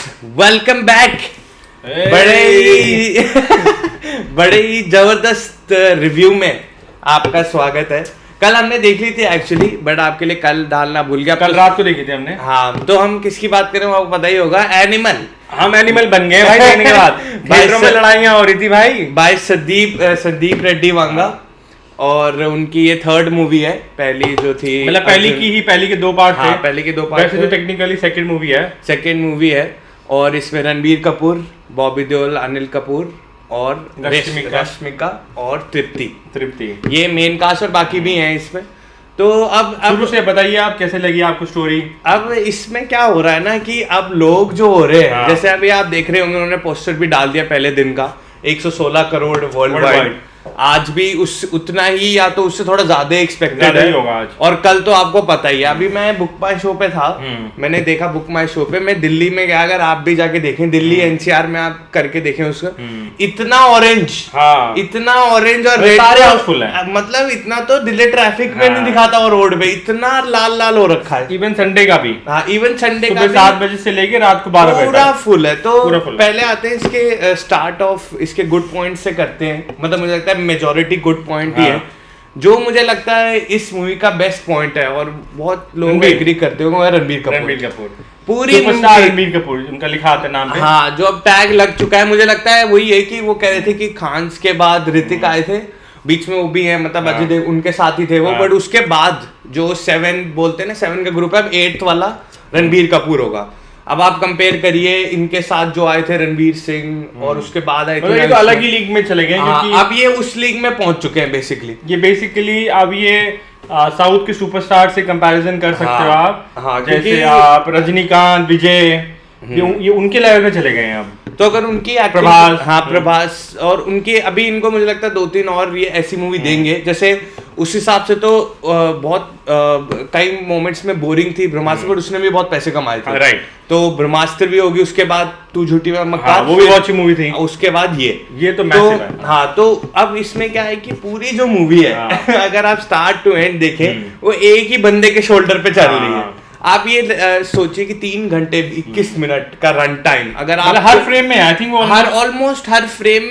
Welcome back. बड़े ही जबरदस्त review में आपका स्वागत है। कल हमने देख ली थी एक्चुअली, बट आपके लिए कल डालना भूल गया। कल रात को देखी थी हमने। हाँ, तो हम किसकी बात करें वो आपको पता ही होगा, एनिमल। हम एनिमल बन गए भाई देखने के बाद। थिएटरों में लड़ाइयाँ हो रही थी भाई। बाय संदीप रेड्डी वांगा, और उनकी ये थर्ड मूवी है। पहली जो थी मतलब पहली के दो पार्ट थे। पहले के दो पार्ट। वैसे तो टेक्निकली सेकंड मूवी है। और इसमें रणबीर कपूर, बॉबी देओल, अनिल कपूर और रश्मिका और तृप्ति, ये मेन कास्ट, और बाकी भी हैं इसमें। तो अब शुरू से बताइए आप, कैसे लगी आपको स्टोरी? अब इसमें क्या हो रहा है ना कि अब लोग जो हो रहे हैं, जैसे अभी आप देख रहे होंगे उन्होंने पोस्टर भी डाल दिया पहले दिन का, 116 करोड़ वर्ल्ड वाइड। आज भी उतना ही या तो उससे थोड़ा ज्यादा एक्सपेक्टेड है होगा आज। और कल तो आपको पता ही है। अभी मैं बुक माई शो पे था, मैंने देखा बुक माई शो पे, मैं दिल्ली में गया, अगर आप भी जाके देखें दिल्ली एनसीआर में आप करके देखें उसका, इतना ऑरेंज और रेड हाउसफुल है। मतलब इतना तो दिल्ली ट्रैफिक में नहीं दिखाता, और रोड पे इतना लाल लाल हो रखा है। इवन संडे का भी। हाँ, इवन संडे का 7 बजे से लेके रात को 12 बजे पूरा फुल है। तो पहले आते हैं इसके स्टार्ट ऑफ इसके गुड पॉइंट से करते हैं। मतलब मुझे लगता है मेजॉरिटी गुड पॉइंट ही है। जो मुझे लगता है इस मूवी का बेस्ट पॉइंट है, और बहुत लोग एग्री करते होंगे, रणबीर कपूर। पूरी रणबीर कपूर उनका लिखा आता है नाम पे। हाँ, जो अब टैग लग चुका है, मुझे लगता है वही है कि वो कह रहे थे कि खान्स के बाद ऋतिक आए थे, बीच में वो भी है, मतलब अजय देव उनके साथ ही थे वो। बट उसके बाद जो 7 बोलते हैं ना, 7 का ग्रुप है, अब 8th वाला रणबीर कपूर होगा। अब आप कंपेयर करिए इनके साथ जो आए थे रणवीर सिंह, और उसके बाद आए थे, ये तो अलग ही लीग में चले गए। क्योंकि अब ये उस लीग में पहुंच चुके हैं बेसिकली अब ये साउथ के सुपरस्टार से कंपैरिजन कर सकते हो आप। जैसे आप रजनीकांत, विजय, ये उनके लेवल में चले गए हैं अब। तो अगर उनकी प्रभास और उनके अभी इनको मुझे लगता है 2-3 और ये ऐसी मूवी देंगे, जैसे उस हिसाब से तो बहुत कई मोमेंट्स में बोरिंग थी ब्रह्मास्त्र, पर उसने भी बहुत पैसे कमाए थे। राइट। तो ब्रह्मास्त्र भी होगी, उसके बाद तू झूठी मैं मक्कार, वो भी बहुत अच्छी मूवी थी। उसके बाद ये तो मैसिव है। हाँ, तो अब इसमें क्या है कि पूरी जो मूवी है अगर आप स्टार्ट टू एंड देखें, वो एक ही बंदे के शोल्डर पे चल रही है। आप ये सोचिए कि 3 घंटे 21 मिनट का रन टाइम, अगर आप हर फ्रेम में, आई थिंक वो ऑलमोस्ट हर फ्रेम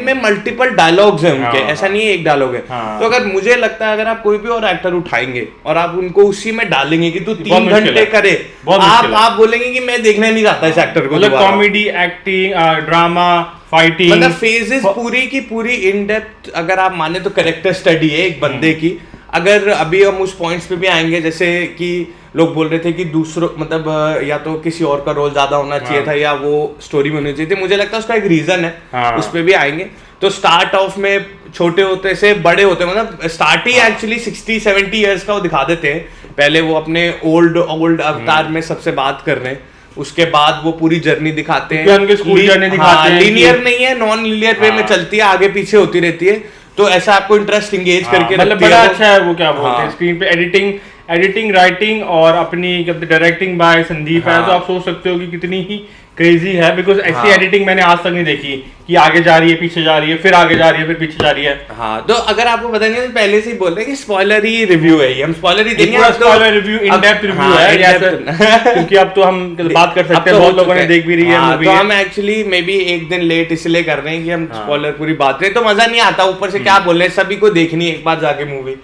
में मल्टीपल डायलॉग्स हैं उनके। ऐसा नहीं है एक डायलॉग है। तो अगर मुझे लगता है अगर आप कोई भी और एक्टर उठाएंगे और आप उनको उसी में डालेंगे कि तू 3 घंटे करे, आप बोलेंगे कि मैं देखना नहीं चाहता इस एक्टर को। कॉमेडी, एक्टिंग, ड्रामा, फाइटिंग, मतलब फेजेस पूरी की पूरी इन डेप्थ अगर आप माने तो कैरेक्टर स्टडी है एक बंदे की। अगर अभी हम उस पॉइंट्स पे भी आएंगे, जैसे कि लोग बोल रहे थे कि दूसरों मतलब या तो किसी और का रोल ज्यादा होना चाहिए था, या वो स्टोरी में होनी चाहिए थी। मुझे लगता है उसका एक रीजन है, उस पे भी आएंगे। तो स्टार्ट ऑफ में छोटे होते से बड़े होते, मतलब स्टार्ट ही एक्चुअली 60-70 ईयर्स का वो दिखा देते हैं। पहले वो अपने ओल्ड अवतार में सबसे बात कर रहे हैं, उसके बाद वो पूरी जर्नी दिखाते हैं। लीनियर नहीं है, नॉन लीनियर वे में चलती है, आगे पीछे होती रहती है। तो ऐसा आपको इंटरेस्ट इंगेज करके मतलब बड़ा अच्छा है वो, क्या बोलते हैं स्क्रीन पे एडिटिंग, राइटिंग और अपनी डायरेक्टिंग बाय संदीप है। तो आप सोच सकते हो कि कितनी ही क्रेजी है, बिकॉज ऐसी एडिटिंग मैंने आज तक नहीं देखी कि आगे जा रही है, पीछे जा रही है, फिर आगे जा रही है, फिर पीछे जा रही है। हाँ, तो अगर आपको बताएंगे तो पहले से ही बोल रहे हैं कि स्पॉइलर ही रिव्यू है, हम स्पॉइलर ही देंगे। Spoiler review, in depth review है, क्योंकि अब तो हम बात कर सकते हैं, बहुत लोगों ने देख भी रही है। तो हम एक्चुअली मे बी एक दिन लेट इसलिए कर रहे हैं कि हम स्पॉइलर पूरी बात करें, तो मजा नहीं आता। ऊपर से क्या बोल रहे हैं, सभी को देखनी है एक बार जाके मूवी।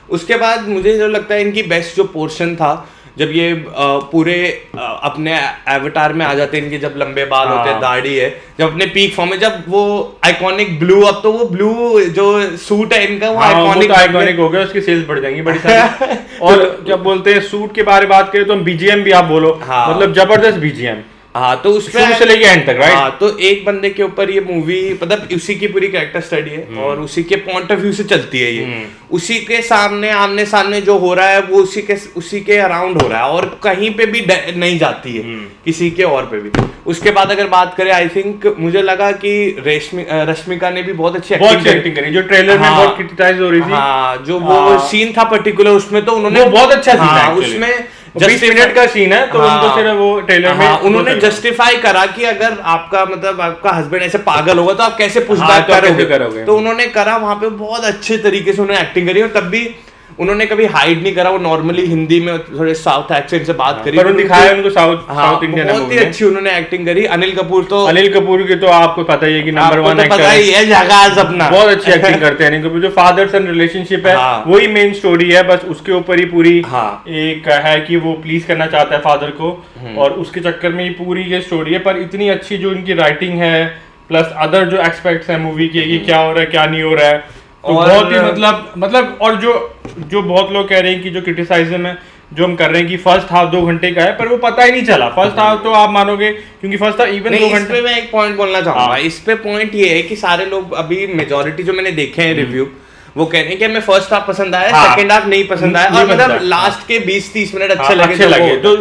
उसके बाद मुझे जो लगता है इनकी बेस्ट जो पोर्शन था, जब ये पूरे अपने एवतार में आ जाते हैं, इनके जब लंबे बाल होते हैं, दाढ़ी है, जब अपने पीक फॉर्म में, जब वो आइकॉनिक ब्लू, अब तो वो ब्लू जो सूट है इनका वो आइकॉनिक हो गया, उसकी सेल्स बढ़ जाएंगी बड़ी सारी। और जब बोलते हैं सूट के बारे में बात करें तो बीजीएम भी आप बोलो, मतलब जबरदस्त बीजीएम। हाँ, तो उस पे से लेके एंड तक, राइट। हाँ, तो एक बंदे के ऊपर ये मूवी, मतलब उसी की पूरी कैरेक्टर स्टडी है, और उसी के पॉइंट ऑफ व्यू से चलती है ये। उसी के सामने आमने सामने जो हो रहा है वो उसी के अराउंड हो रहा है, और कहीं पे भी नहीं जाती है किसी के और पे भी। उसके बाद अगर बात करें, आई थिंक मुझे लगा कि रश्मिका ने भी बहुत अच्छी एक्टिंग करी, जो ट्रेलर में बहुत क्रिटिसाइज हो रही थी। हाँ, जो वो सीन था पर्टिकुलर, उसमें तो उन्होंने बहुत अच्छा सीन है, उसमें 20 मिनट का सीन है, तो उनको सिर्फ वो ट्रेलर में उन्होंने जस्टिफाई करा कि अगर आपका मतलब आपका हस्बैंड ऐसे पागल होगा तो आप कैसे पुशबैक करोगे। तो उन्होंने करा, वहां पे बहुत अच्छे तरीके से उन्होंने एक्टिंग करी, और तब भी उन्होंने कभी हाइड नहीं करा, वो नॉर्मली हिंदी में थोड़े साउथ एक्सेंट से बात करी, पर दिखाया उनको साउथ इंडियन बहुत ही अच्छी उन्होंने एक्टिंग करी। अनिल कपूर की तो आपको पता ही है कि नंबर 1 एक्टर पता ही है, जगाज अपना बहुत अच्छी एक्टिंग करते हैं अनिल कपूर। जो फादर सन रिलेशनशिप है वही मेन स्टोरी है, बस उसके ऊपर ही पूरी एक है कि वो प्लीज करना चाहता है फादर को, और उसके चक्कर में ही पूरी ये स्टोरी है। पर इतनी अच्छी जो इनकी राइटिंग है, प्लस अदर जो एक्सपेक्ट्स है मूवी के, कि क्या हो रहा है क्या नहीं हो रहा है, तो बहुत ही मतलब और जो बहुत लोग कह रहे हैं कि जो क्रिटिसाइज्म है जो हम कर रहे हैं कि फर्स्ट हाफ 2 घंटे का है, पर वो पता ही नहीं चला। फर्स्ट हाफ तो आप मानोगे क्योंकि फर्स्ट हाफ इवन 2 घंटे। मैं एक पॉइंट बोलना चाहूंगा इस पे, पॉइंट ये है कि सारे लोग अभी मेजोरिटी जो मैंने देखे हैं रिव्यू, वो कह रहे हैं कि हमें फर्स्ट हाफ पसंद आया, सेकंड हाफ नहीं पसंद आया, और मतलब लास्ट के 20-30 मिनट अच्छे लगे तो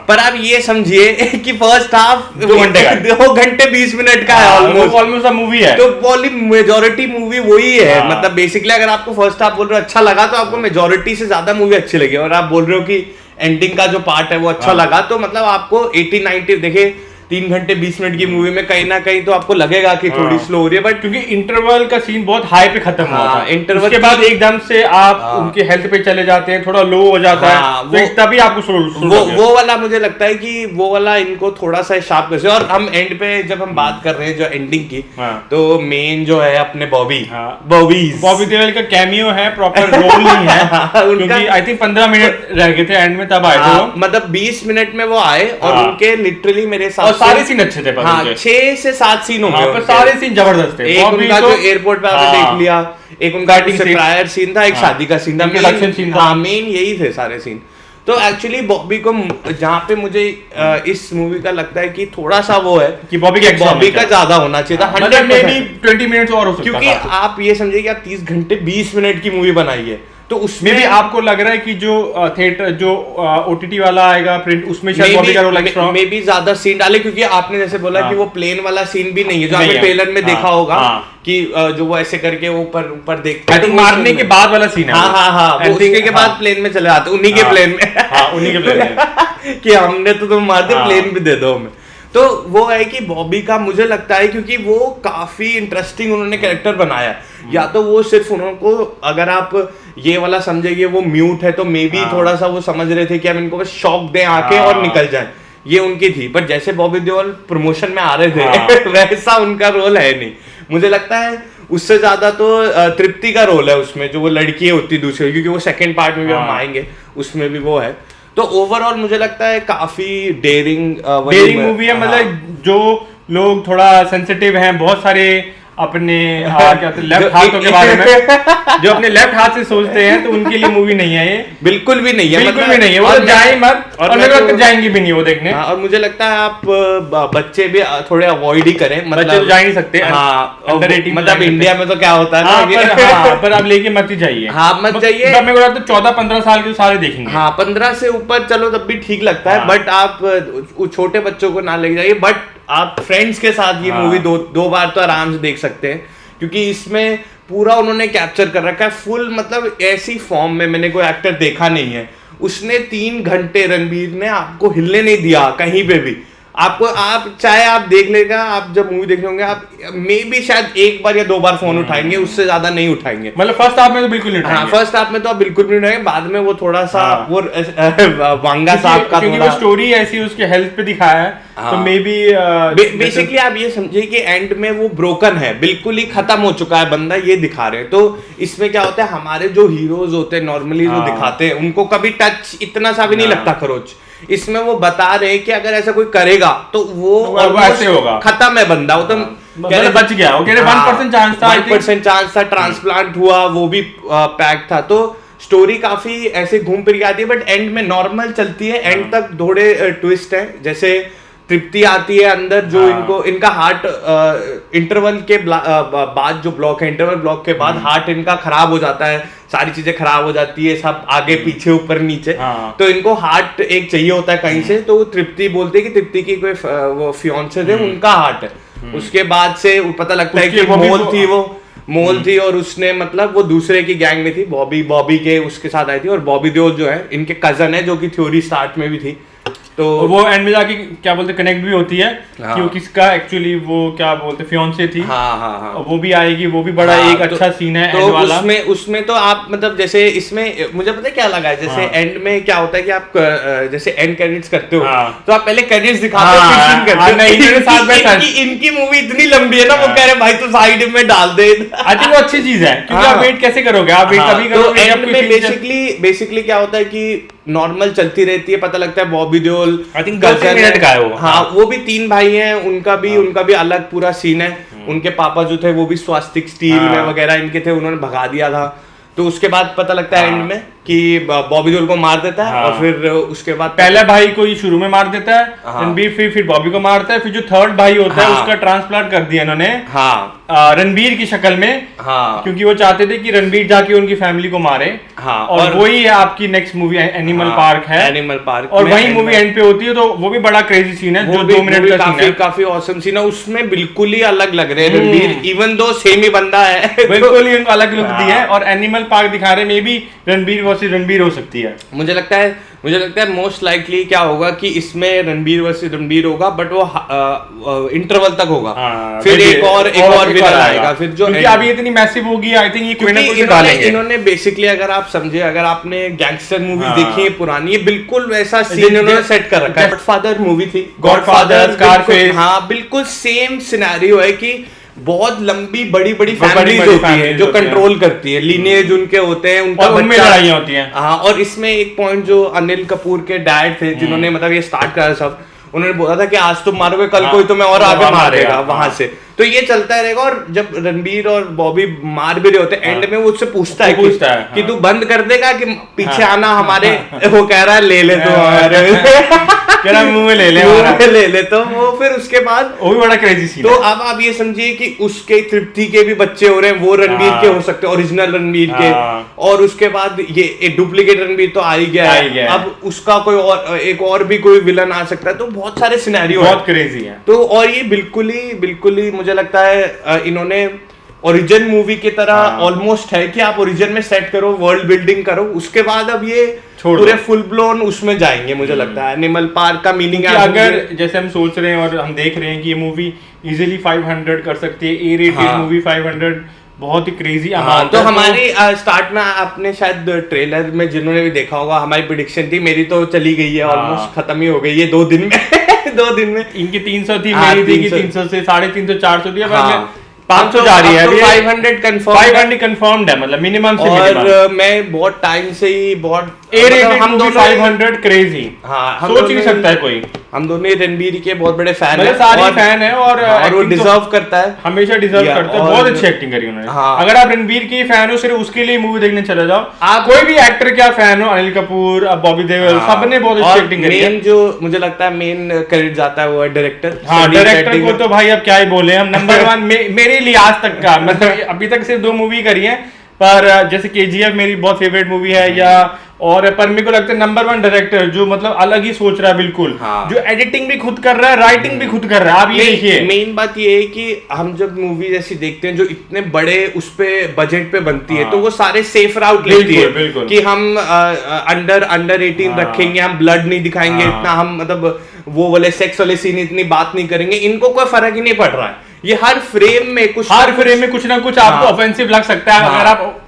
पर आप ये समझिए कि फर्स्ट हाफ 2 घंटे 20 मिनट का है, ऑलमोस्ट मूवी है। तो मेजोरिटी मूवी वही है, मतलब बेसिकली अगर आपको फर्स्ट हाफ बोल रहे हो अच्छा लगा तो आपको मेजोरिटी से ज्यादा मूवी अच्छी लगी, और आप बोल रहे हो कि एंडिंग का जो पार्ट है वो अच्छा लगा, तो मतलब आपको 80-90 देखे 3 घंटे 20 मिनट की मूवी में कहीं ना कहीं तो आपको लगेगा कि थोड़ी स्लो हो रही है, बट क्योंकि इंटरवल का सीन बहुत हाई पे खत्म हुआ था, इंटरवल के बाद एकदम से आप उनके हेल्थ पे चले जाते हैं, थोड़ा लो हो जाता है, तो तभी आपको वो वाला मुझे लगता है कि वो वाला इनको थोड़ा सा शार्प कर। और हम एंड पे जब हम बात कर रहे हैं जो एंडिंग की, तो मेन जो है अपने बॉबी देओल का कैमियो है, प्रॉपर रोल नहीं है क्योंकि आई थिंक 15 मिनट रह गए थे एंड में, तब आए थे, मतलब 20 मिनट में वो आए, और उनके लिटरली मेरे साथ सारे सीन अच्छे थे, 6 से 7 सीन होंगे, सारे सीन जबरदस्त थे। एक उनका जो एयरपोर्ट पे आपने देख लिया, एक उनका प्रायर सीन था, एक शादी का सीन था, मेन यही थे सारे सीन। तो एक्चुअली बॉबी को जहाँ पे मुझे इस मूवी का लगता है कि थोड़ा सा वो है कि बॉबी का ज्यादा होना चाहिए था, 20 मिनट और हो सकता था, क्योंकि आप ये समझिए कि आप 30 घंटे 20 मिनट की मूवी बनाई है, तो उसमें भी आपको लग रहा है कि जो थिएटर जो ओटीटी वाला आएगा प्रिंट, उसमें शायद बॉबी का रोल एक्स्ट्रा मे भी ज्यादा सीन डाले, क्योंकि आपने जैसे बोला कि वो प्लेन वाला सीन भी नहीं है जो आपने ट्रेलर में देखा होगा कि जो वो ऐसे करके ऊपर देखते हैं, मारने के बाद वाला सीन है। वो उसके के बाद प्लेन में चले जाते उन्हीं के प्लेन में कि हमने तो तुम मार दे, प्लेन भी दे दो हमें। तो वो है कि बॉबी का मुझे लगता है क्योंकि वो काफी इंटरेस्टिंग उन्होंने कैरेक्टर बनाया, या तो वो सिर्फ उनको अगर आप ये वाला समझेंगे वो म्यूट है तो मे बी थोड़ा सा वो समझ रहे थे कि हम इनको बस शॉक दें आके और निकल जाएं, ये उनकी थी। पर जैसे बॉबी देओल प्रमोशन में आ रहे थे वैसा उनका रोल है नहीं, मुझे लगता है उससे ज्यादा तो तृप्ति का रोल है उसमें, जो वो लड़की होती दूसरी, क्योंकि वो सेकंड पार्ट में भी हम आएंगे उसमें भी वो है। तो ओवरऑल मुझे लगता है काफी डेयरिंग मूवी है, मतलब जो लोग थोड़ा सेंसिटिव हैं, बहुत सारे अपने लेफ्ट हाथों के बारे में जो अपने लेफ्ट हाथ से सोचते हैं, तो उनके लिए मूवी नहीं है ये, बिल्कुल भी नहीं है, बिल्कुल भी नहीं है, वो जाए मत, और मेरे को जाएंगे भी नहीं वो देखने। और मुझे लगता है आप बच्चे भी थोड़े अवॉइड ही करें, मतलब बच्चे तो जा ही नहीं सकते, मतलब इंडिया में तो क्या होता है ना, पर आप लेके मत ही जाइए, मत जाइए। मेरे को लगता है 14-15 साल के सारे देखेंगे, 15 से ऊपर चलो तब भी ठीक लगता है, बट आप छोटे बच्चों को ना लेके जाइए, बट आप फ्रेंड्स के साथ ये मूवी दो बार तो आराम से देख सकते हैं, क्योंकि इसमें पूरा उन्होंने कैप्चर कर रखा है फुल, मतलब ऐसी फॉर्म में मैंने कोई एक्टर देखा नहीं है। उसने 3 घंटे रणबीर ने आपको हिलने नहीं दिया कहीं पे भी, आपको आप चाहे आप देख लेगा, आप जब मूवी देख रहे होंगे आप मे भी शायद 1 बार या 2 बार फोन उठाएंगे, उससे ज्यादा नहीं उठाएंगे, मतलब फर्स्ट हाफ में तो बिल्कुल नहीं उठाएंगे। फर्स्ट हाफ में तो आप बिल्कुल नहीं उठाएंगे, बाद में वो थोड़ा सा वो वांगा साहब का क्योंकि वो स्टोरी ऐसी उसके हेल्थ पे दिखाया है, तो मे बी बेसिकली आप ये समझिए कि एंड में वो ब्रोकन है, बिल्कुल ही खत्म हो चुका है बंदा, ये दिखा रहे हैं। तो इसमें क्या होता है, हमारे जो हीरोज होते हैं नॉर्मली जो दिखाते हैं, उनको कभी टच इतना सा भी नहीं लगता खरोच। इसमें वो बता रहे हैं कि अगर ऐसा कोई करेगा तो वो ऐसे होगा, खत्म है बंदा, वो तो बच गया, वो कह रहे 1% चांस था, 1% चांस था, ट्रांसप्लांट हुआ, वो भी पैक था। तो स्टोरी काफी ऐसे घूम फिर के आती है, बट एंड में नॉर्मल चलती है, एंड तक थोड़े ट्विस्ट है। जैसे तृप्ति आती है अंदर, जो इनका हार्ट इंटरवल के बाद जो ब्लॉक है, इंटरवल ब्लॉक के बाद हार्ट इनका खराब हो जाता है, सारी चीजें खराब हो जाती है, सब आगे पीछे ऊपर नीचे, तो इनको हार्ट एक चाहिए होता है कहीं से, तो तृप्ति बोलते है कि तृप्ति की कोई वो फियांसे थे, उनका हार्ट है। उसके बाद से पता लगता है कि मोल थी और उसने मतलब वो दूसरे की गैंग में थी, बॉबी के उसके साथ आई थी, और बॉबी देओल जो है इनके कजन है, जो कि थ्योरी स्टार्ट में भी थी। तो वो एंड में जाके क्या बोलते कनेक्ट भी होती है कि वो किसका एक्चुअली वो क्या बोलते फियांसे थी। हाँ वो भी आएगी, वो भी बड़ा एक अच्छा सीन है तो एंड वाला। उसमें तो आप मतलब जैसे इसमें मुझे पता है क्या लगा है, जैसे एंड में क्या होता है कि आप जैसे एंड क्रेडिट्स करते हो तो आप पहले क्रेडिट्स दिखाते हो फिर सीन करते हो। इनकी मूवी इतनी लंबी है ना, वो कह रहे भाई तो साइड में डाल दे। आई थिंक वो अच्छी चीज है क्योंकि आप वेट कैसे करोगे, आप वेट तभी करोगे एंड में बेसिकली क्या होता है कि नॉर्मल चलती रहती है, पता लगता है Bobby Deol I think 2-3 minute का है वो। हाँ वो भी 3 भाई हैं, उनका भी अलग पूरा सीन है। उनके पापा जो थे वो भी स्वास्तिक स्टील में वगैरह इनके थे, उन्होंने भगा दिया था। तो उसके बाद पता लगता है एंड में कि बॉबी देओल को मार देता है और फिर उसके बाद पहले भाई को ही शुरू में मार देता है, रणबीर फिर बॉबी को मारता है, फिर जो थर्ड भाई होता है उसका ट्रांसप्लांट कर दिया इन्होंने रणबीर की शक्ल में, क्योंकि वो चाहते थे कि रणबीर जाके उनकी फैमिली को मारे। और वही है आपकी नेक्स्ट मूवी एनिमल पार्क है। एनिमल पार्क और वही मूवी एंड पे होती है, तो वो भी बड़ा क्रेजी सीन है जो 2 मिनट का सीन है, काफी ऑसम सीन है। उसमें बिल्कुल ही अलग लग रहे हैं रणबीर, इवन दो सेम ही बंदा है बिल्कुल ही उनको अलग लुक दी है। और एनिमल पार्क दिखा रहे, may be Ranbir versus Ranbir हो सकती है। मुझे लगता है मोस्ट लाइकली क्या होगा कि इसमें रणबीर वर्सेस रणबीर होगा, बट वो इंटरवल तक होगा। फिर एक और विनर आएगा, फिर जो क्योंकि अभी इतनी मैसिव होगी, आई थिंक ये कोई ना कोई डालेंगे। इन्होंने बेसिकली अगर आप समझे, अगर आपने गैंगस्टर मूवी देखी है पुरानी, ये बिल्कुल वैसा सीन इन्होंने सेट कर रखा है। गॉडफादर मूवी थी, गॉडफादर, स्कारफेस, हाँ बिल्कुल सेम सिनेरियो है कि बहुत लंबी बड़ी फैमिलीज होती है जो कंट्रोल करती है, लीनिएज उनके होते हैं, उनका उनमें लड़ाइयां होती हैं। हाँ, और इसमें एक पॉइंट जो अनिल कपूर के डैड थे जिन्होंने मतलब ये स्टार्ट करा सब, उन्होंने बोला था कि आज तुम मारोगे कल कोई तुम्हें और आगे मारेगा वहां से। तो ये चलता रहेगा। और जब रणबीर और बॉबी मार भी रहे होते हैं एंड में, वो उससे पूछता है कि तू बंद कर देगा कि पीछे आना हमारे, वो कह रहा है ले ले तो मुंह में ले ले तो वो फिर उसके बाद वो भी बड़ा क्रेजी सीन। तो अब आप ये समझिए कि उसके तृप्ति के भी बच्चे हो रहे हैं, वो रणबीर के हो सकते हैं, ओरिजिनल रणबीर के। और उसके बाद ये एक डुप्लीकेट रणबीर तो आ ही गया है, अब उसका कोई और एक और भी कोई विलन आ सकता है। तो बहुत सारे सिनेरियो बहुत क्रेजी है। तो और ये बिल्कुल ही मुझे लगता है इन्होंने ओरिजिन मूवी की तरह ऑलमोस्ट है कि आप ओरिजिन में सेट करो, वर्ल्ड बिल्डिंग करो, उसके बाद अब ये पूरे फुल ब्लोन उसमें जाएंगे। मुझे लगता है एनिमल पार्क का मीनिंग है, अगर जैसे हम सोच रहे हैं और हम देख रहे हैं कि ये मूवी इजीली 500 कर सकती है, ए रेटेड मूवी 500 बहुत ही क्रेजी अमाउंट। तो हमारी स्टार्ट में आपने शायद ट्रेलर में जिन्होंने भी देखा होगा, हमारी प्रेडिक्शन थी, मेरी तो चली गई है, ऑलमोस्ट खत्म ही हो गई है 2 दिन में 2 दिन में इनकी 300 थी, मेरी थी कि 300 से 350 400 थी, 500 जा रही है, 500 कंफर्म्ड है, मतलब मिनिमम से और मैं बहुत टाइम से ही बहुत हम दोनों 500 क्रेजी, हाँ सोच नहीं सकता है कोई। हम दोनों ही रणबीर के बहुत बड़े फैन हैं, सारे फैन है और वो डिजर्व करता है, हमेशा डिजर्व करता है। बहुत अच्छी एक्टिंग करी उन्होंने। अगर आप रणबीर के फैन हो, सिर्फ उसके लिए मूवी देखने चले जाओ। आप कोई भी एक्टर क्या फैन हो, अनिल कपूर, बॉबी देओल, सबने बहुत अच्छी एक्टिंग करी है। मेन जो मुझे लगता है मेन क्रेडिट जाता है वो है डायरेक्टर। हाँ, डायरेक्टर को तो भाई अब क्या ही बोले हम, नंबर 1 मेरे लिए आज तक का, मतलब अभी तक सिर्फ 2 मूवी करी है, पर जैसे केजीएफ मेरी बहुत फेवरेट मूवी है, या और पर मेरे को लगता है नंबर 1 डायरेक्टर जो मतलब अलग ही सोच रहा है बिल्कुल। जो एडिटिंग भी खुद कर रहा है, राइटिंग भी खुद कर रहा है। आप ये देखिए, मेन बात ये है कि हम जब मूवी जैसी देखते हैं जो इतने बड़े उस पे बजट पे बनती है, तो वो सारे सेफ राउट लेती है कि हम अंडर 18 रखेंगे, हम ब्लड नहीं दिखाएंगे इतना, हम मतलब वो वाले सेक्स वाले सीन इतनी बात नहीं करेंगे, इनको कोई फर्क ही नहीं पड़ रहा है। ये हर फ्रेम में कुछ ना कुछ आपको ऑफेंसिव लग सकता है।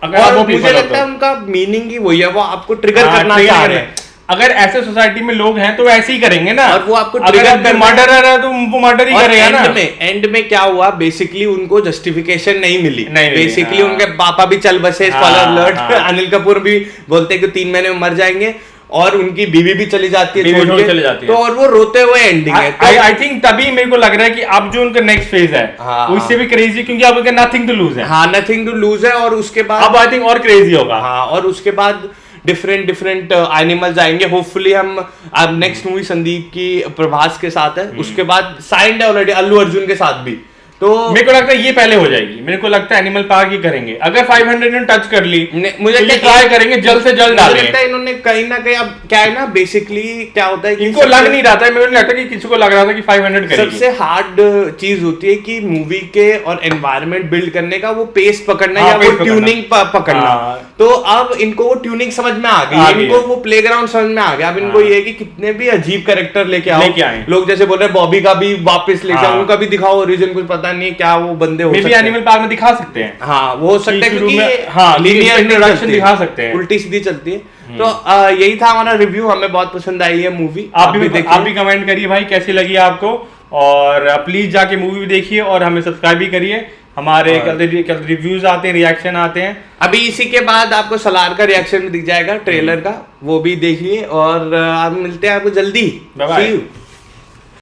अगर आप मुझे लगता है उनका मीनिंग ही वही है, वो आपको ट्रिगर करना चाह रहे हैं। अगर ऐसे सोसाइटी में लोग हैं तो ऐसे ही करेंगे ना, और वो आपको ट्रिगर कर मर्डरर है तो वो मर्डर ही करेगा ना। एंड में क्या हुआ, बेसिकली उनको जस्टिफिकेशन नहीं मिली। बेसिकली उनके पापा भी चल बसे, स्पॉइलर अलर्ट, अनिल कपूर भी बोलते हैं कि 3 महीने में मर जाएंगे, और उनकी बीवी भी चली जाती है, छोड़ के चली जाती है, तो और वो रोते हुए एंडिंग है। आई थिंक तभी मेरे को लग रहा है कि अब जो उनका नेक्स्ट फेज है वो इससे भी क्रेजी, क्योंकि अब उनका नथिंग टू लूज है। हाँ, नथिंग टू लूज है। और उसके बाद अब आई थिंक और क्रेजी होगा। हाँ, और उसके बाद डिफरेंट एनिमल्स आएंगे। होपफुली हम अब नेक्स्ट मूवी संदीप की प्रभास के साथ है, उसके बाद साइंड है ऑलरेडी अल्लू अर्जुन के साथ भी, तो मेरे को लगता है ये पहले हो जाएगी, मेरे को लगता है एनिमल पार्क ही करेंगे। अगर 500 ने टच कर ली मुझे तो ये ट्राई करेंगे जल्द से जल्द डालें। मुझे लगता है इन्होंने कहीं ना कहीं, अब क्या है ना, बेसिकली क्या होता है कि इनको लग नहीं रहा था, मेरे को नहीं लगता कि किसी को लग रहा था कि 500 करेगी। सबसे हार्ड चीज होती है कि मूवी के और एनवायरनमेंट बिल्ड करने का वो पेस पकड़ना, हाँ, या पेस वो ट्यूनिंग पकड़ना। हाँ। तो अब इनको वो ट्यूनिंग समझ में आ गई, इनको वो प्लेग्राउंड समझ में आ गया। अब इनको ये है कि कितने भी अजीब कैरेक्टर लेके आओ, लोग जैसे बोल रहे हैं बॉबी का भी वापस लेके आओ, उनका भी दिखाओ ओरिजिन, कुछ पता नहीं क्या वो बंदे हो सकते हैं। एनिमल पार्क में दिखा सकते हैं, हाँ वो हो सकता है, क्योंकि लीनियर इंट्रोडक्शन दिखा सकते हैं, उल्टी सीधी चलती है। तो यही था हमारा रिव्यू, हमें बहुत पसंद आई है मूवी। आप भी कमेंट करिए भाई कैसी लगी आपको, और प्लीज जाके मूवी भी देखिए और हमें सब्सक्राइब भी करिए। हमारे कल रिव्यूज आते हैं, रिएक्शन आते हैं। अभी इसी के बाद आपको सलार का रिएक्शन भी दिख जाएगा ट्रेलर का, वो भी देखिए। और आप मिलते हैं आपको जल्दी। Bye bye.